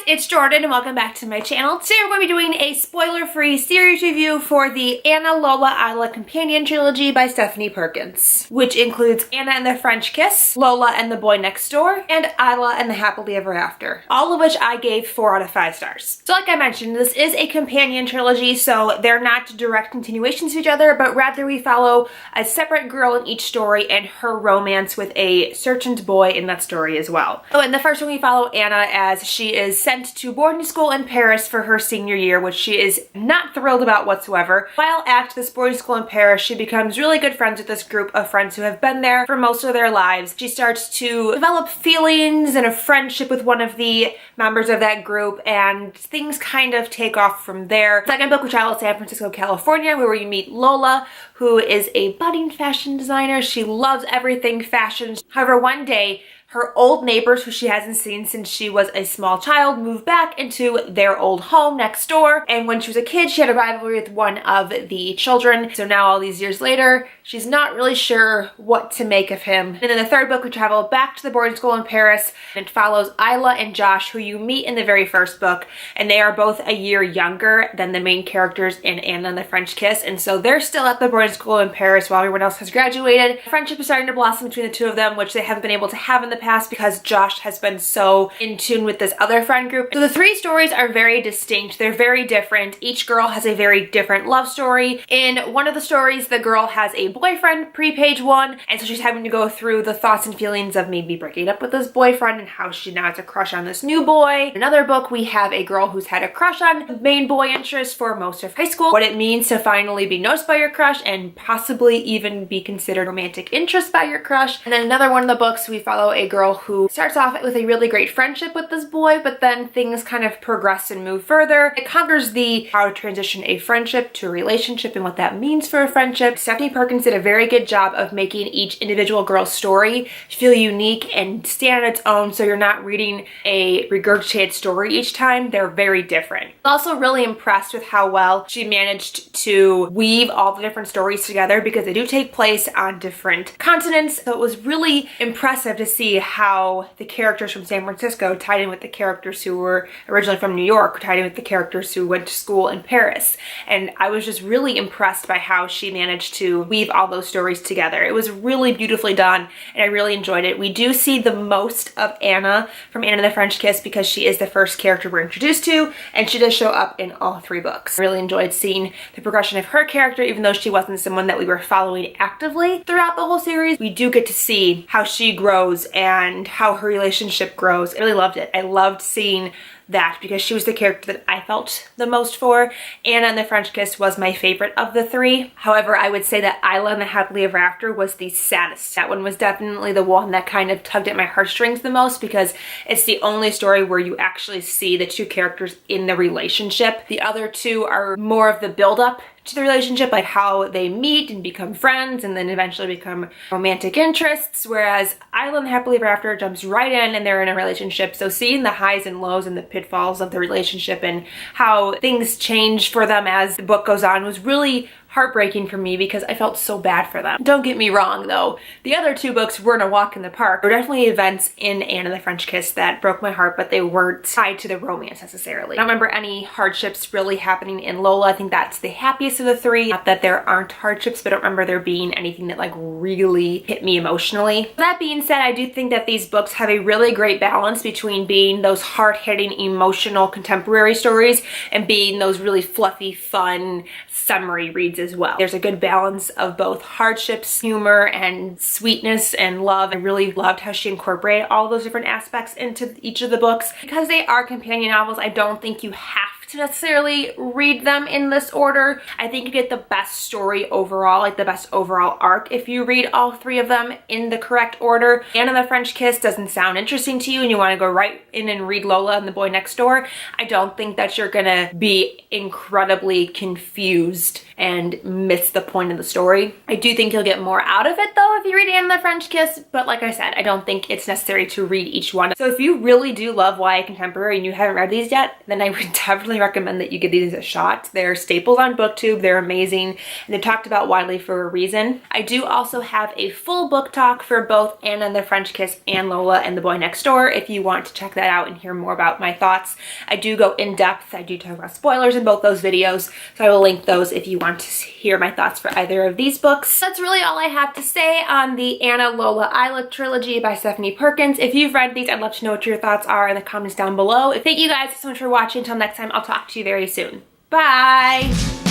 it's Jordan and welcome back to my channel. Today we're going to be doing a spoiler-free series review for the Anna, Lola, Isla companion trilogy by Stephanie Perkins, which includes Anna and the French Kiss, Lola and the Boy Next Door, and Isla and the Happily Ever After, all of which I gave 4 out of 5 stars. So like I mentioned, this is a companion trilogy, so they're not direct continuations of each other, but rather we follow a separate girl in each story and her romance with a certain boy in that story as well. So in the first one we follow Anna as she is sent to boarding school in Paris for her senior year, which she is not thrilled about whatsoever. While at this boarding school in Paris, she becomes really good friends with this group of friends who have been there for most of their lives. She starts to develop feelings and a friendship with one of the members of that group, and things kind of take off from there. The second book, we travel to San Francisco, California, where we meet Lola, who is a budding fashion designer. She loves everything fashion. However, one day, her old neighbors, who she hasn't seen since she was a small child, moved back into their old home next door. And when she was a kid, she had a rivalry with one of the children. So now all these years later, she's not really sure what to make of him. And in the third book, we travel back to the boarding school in Paris, and it follows Isla and Josh, who you meet in the very first book. And they are both a year younger than the main characters in Anna and the French Kiss. And so they're still at the boarding school in Paris while everyone else has graduated. Friendship is starting to blossom between the two of them, which they haven't been able to have in the past because Josh has been so in tune with this other friend group. So the 3 stories are very distinct. They're very different. Each girl has a very different love story. In one of the stories, the girl has a boyfriend pre-page 1, and so she's having to go through the thoughts and feelings of maybe breaking up with this boyfriend and how she now has a crush on this new boy. In another book, we have a girl who's had a crush on the main boy interest for most of high school, what it means to finally be noticed by your crush and possibly even be considered romantic interest by your crush. And then another one of the books, we follow a girl who starts off with a really great friendship with this boy, but then things kind of progress and move further. It covers the how to transition a friendship to a relationship and what that means for a friendship. Stephanie Perkins did a very good job of making each individual girl's story feel unique and stand on its own, so you're not reading a regurgitated story each time. They're very different. I'm also really impressed with how well she managed to weave all the different stories together, because they do take place on different continents. So it was really impressive to see how the characters from San Francisco tied in with the characters who were originally from New York, tied in with the characters who went to school in Paris. And I was just really impressed by how she managed to weave all those stories together. It was really beautifully done, and I really enjoyed it. We do see the most of Anna from Anna and the French Kiss because she is the first character we're introduced to, and she does show up in all 3 books. I really enjoyed seeing the progression of her character, even though she wasn't someone that we were following actively throughout the whole series. We do get to see how she grows and how her relationship grows. I really loved it. I loved seeing that because she was the character that I felt the most for. Anna and the French Kiss was my favorite of the 3. However, I would say that Isla and the Happily Ever After was the saddest. That one was definitely the one that kind of tugged at my heartstrings the most, because it's the only story where you actually see the 2 characters in the relationship. The other 2 are more of the build-up to the relationship, like how they meet and become friends and then eventually become romantic interests, whereas Isla and the Happily Ever After jumps right in and they're in a relationship. So seeing the highs and lows and the pitfalls of the relationship and how things change for them as the book goes on was really heartbreaking for me, because I felt so bad for them. Don't get me wrong though, the other 2 books weren't a walk in the park. There were definitely events in Anna and the French Kiss that broke my heart, but they weren't tied to the romance necessarily. I don't remember any hardships really happening in Lola. I think that's the happiest of the 3. Not that there aren't hardships, but I don't remember there being anything that like really hit me emotionally. That being said, I do think that these books have a really great balance between being those hard-hitting, emotional, contemporary stories and being those really fluffy, fun, summary reads as well. There's a good balance of both hardships, humor, and sweetness and love. I really loved how she incorporated all those different aspects into each of the books. Because they are companion novels, I don't think you have to necessarily read them in this order. I think you get the best story overall, like the best overall arc, if you read all 3 of them in the correct order. Anna and the French Kiss doesn't sound interesting to you and you want to go right in and read Lola and the Boy Next Door. I don't think that you're gonna be incredibly confused and miss the point of the story. I do think you'll get more out of it though if you read Anne and the French Kiss, but like I said, I don't think it's necessary to read each one. So if you really do love YA Contemporary and you haven't read these yet, then I would definitely recommend that you give these a shot. They're staples on BookTube, they're amazing, and they're talked about widely for a reason. I do also have a full book talk for both Anna and the French Kiss and Lola and the Boy Next Door if you want to check that out and hear more about my thoughts. I do go in depth, I do talk about spoilers in both those videos, so I will link those if you want to hear my thoughts for either of these books. That's really all I have to say on the Anna, Lola, Isla trilogy by Stephanie Perkins. If you've read these, I'd love to know what your thoughts are in the comments down below. Thank you guys so much for watching. Until next time, I'll talk to you very soon. Bye!